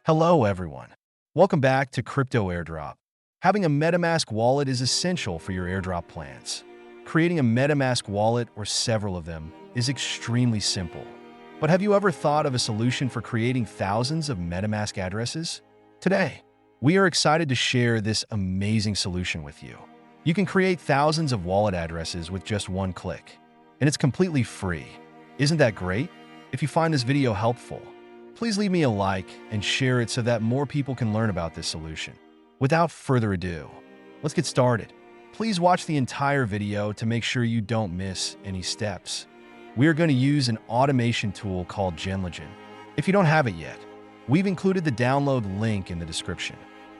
Hello, everyone. Welcome back to Crypto Airdrop. Having a Metamask wallet is essential for your airdrop plans. Creating a Metamask wallet, or several of them, is extremely simple. But have you ever thought of a solution for creating thousands of Metamask addresses? Today, we are excited to share this amazing solution with you. You can create thousands of wallet addresses with just one click, and it's completely free. Isn't that great? If you find this video helpful, please leave me a like and share it so that more people can learn about this solution. Without further ado, let's get started. Please watch the entire video to make sure you don't miss any steps. We are going to use an automation tool called Genlogin. If you don't have it yet, we've included the download link in the description.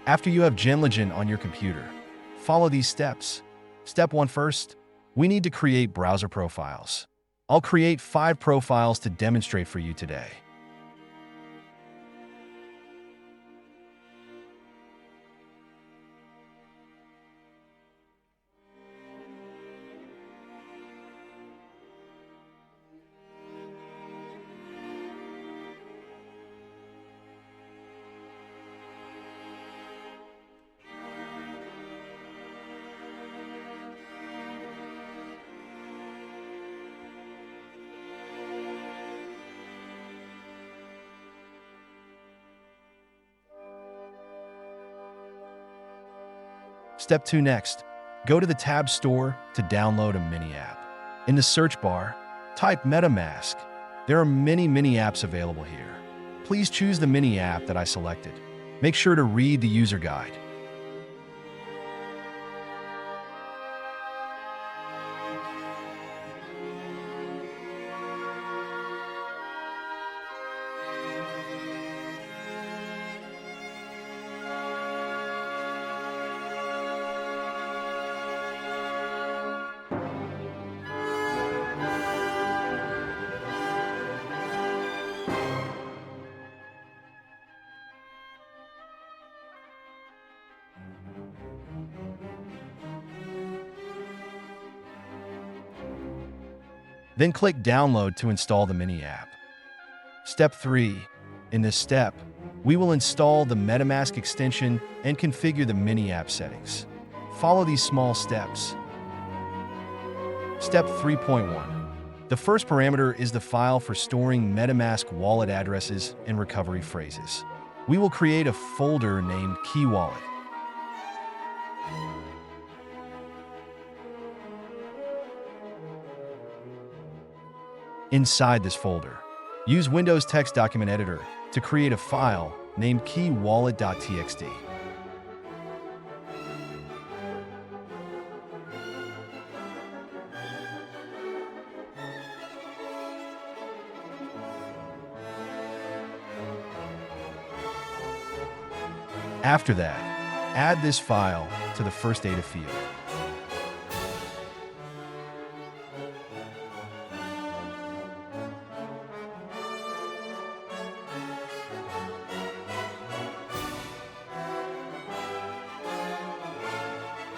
After you have Genlogin on your computer, follow these steps. Step 1 first, we need to create browser profiles. I'll create 5 profiles to demonstrate for you today. Step 2 next, go to the tab store to download a mini app. In the search bar, type Metamask. There are many apps available here. Please choose the mini app that I selected. Make sure to read the user guide. Then click Download to install the mini app. Step 3. In this step, we will install the Metamask extension and configure the mini app settings. Follow these small steps. Step 3.1. The first parameter is the file for storing Metamask wallet addresses and recovery phrases. We will create a folder named Key Wallet. Inside this folder, use Windows Text Document Editor to create a file named keywallet.txt. After that, add this file to the first data field.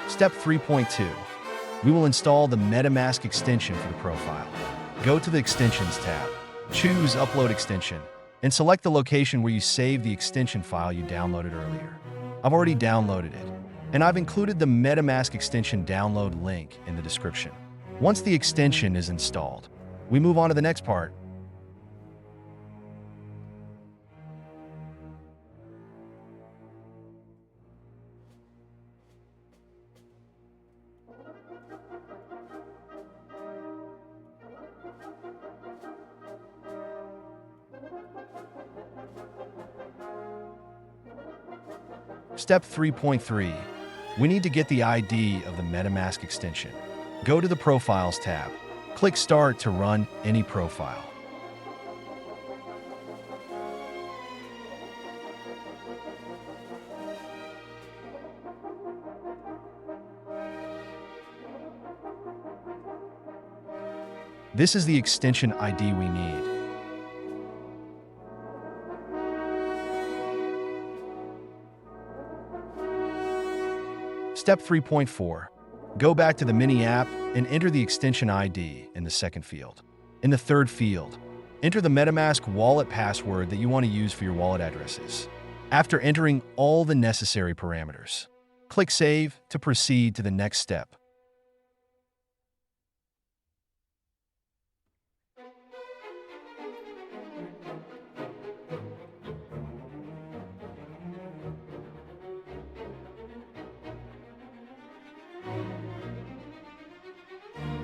Step 3.2. We will install the Metamask extension for the profile. Go to the Extensions tab, choose Upload Extension, and select the location where you saved the extension file you downloaded earlier. I've already downloaded it, and I've included the Metamask extension download link in the description. Once the extension is installed, we move on to the next part. Step 3.3. We need to get the ID of the Metamask extension. Go to the Profiles tab. Click Start to run any profile. This is the extension ID we need. Step 3.4. Go back to the mini app and enter the extension ID in the second field. In the third field, enter the Metamask wallet password that you want to use for your wallet addresses. After entering all the necessary parameters, click Save to proceed to the next step.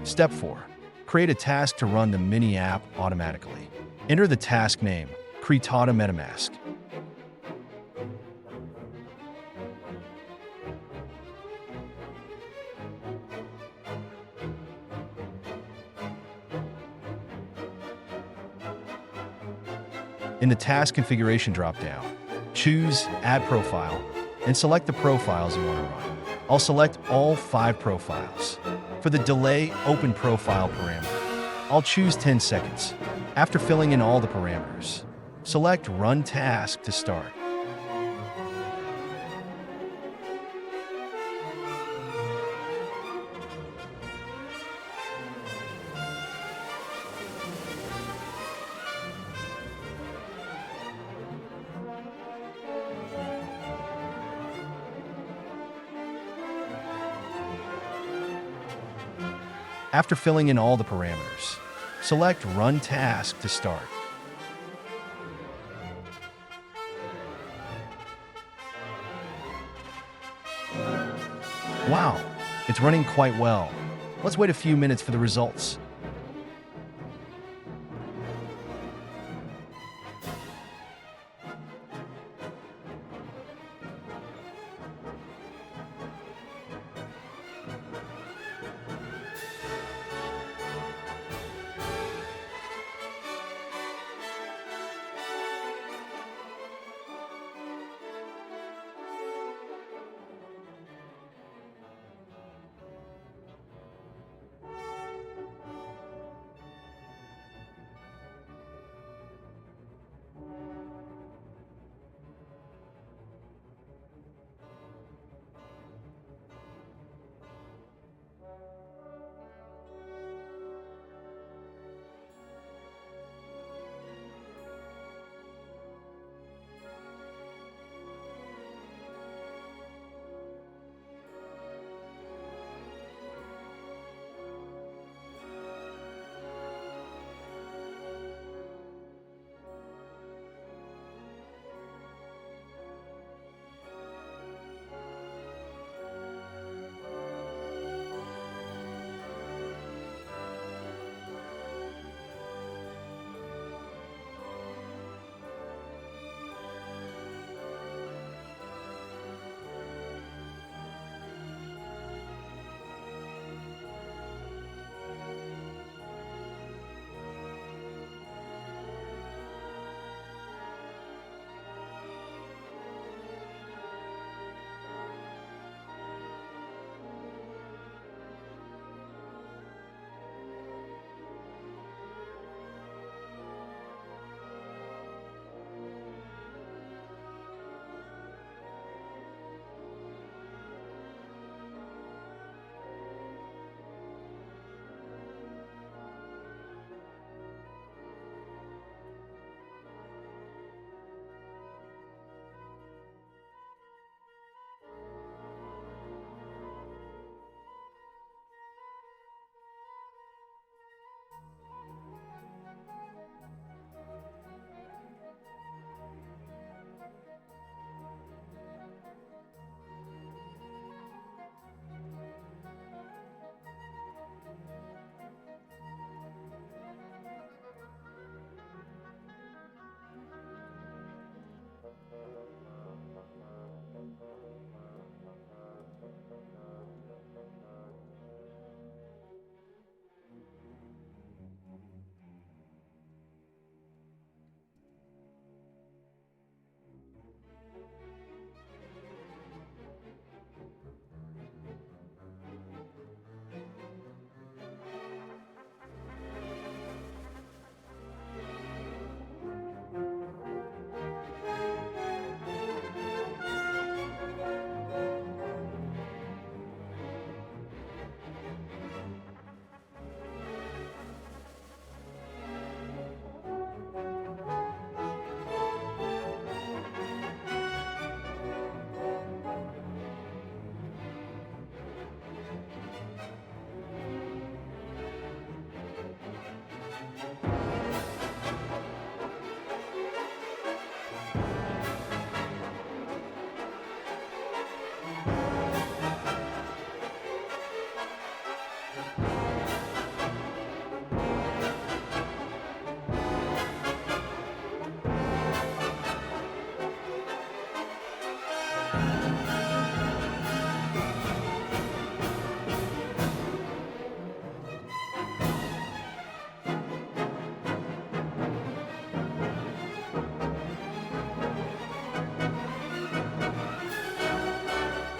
Step 4. Create a task to run the mini app automatically. Enter the task name, Creatada Metamask. In the task configuration dropdown, choose Add Profile and select the profiles you want to run. I'll select all 5 profiles. For the delay open profile parameter, I'll choose 10 seconds. After filling in all the parameters, select Run Task to start. After filling in all the parameters, select Run Task to start. Wow, it's running quite well. Let's wait a few minutes for the results.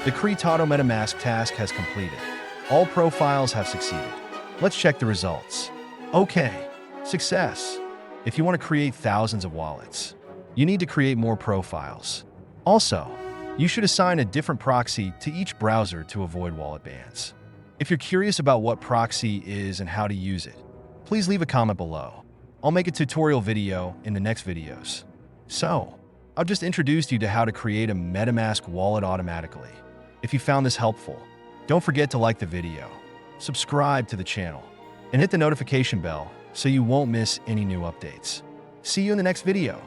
The Create Auto MetaMask task has completed. All profiles have succeeded. Let's check the results. Okay, success. If you want to create thousands of wallets, you need to create more profiles. Also, you should assign a different proxy to each browser to avoid wallet bans. If you're curious about what proxy is and how to use it, please leave a comment below. I'll make a tutorial video in the next videos. So, I've just introduced you to how to create a MetaMask wallet automatically. If you found this helpful, don't forget to like the video, subscribe to the channel, and hit the notification bell so you won't miss any new updates. See you in the next video.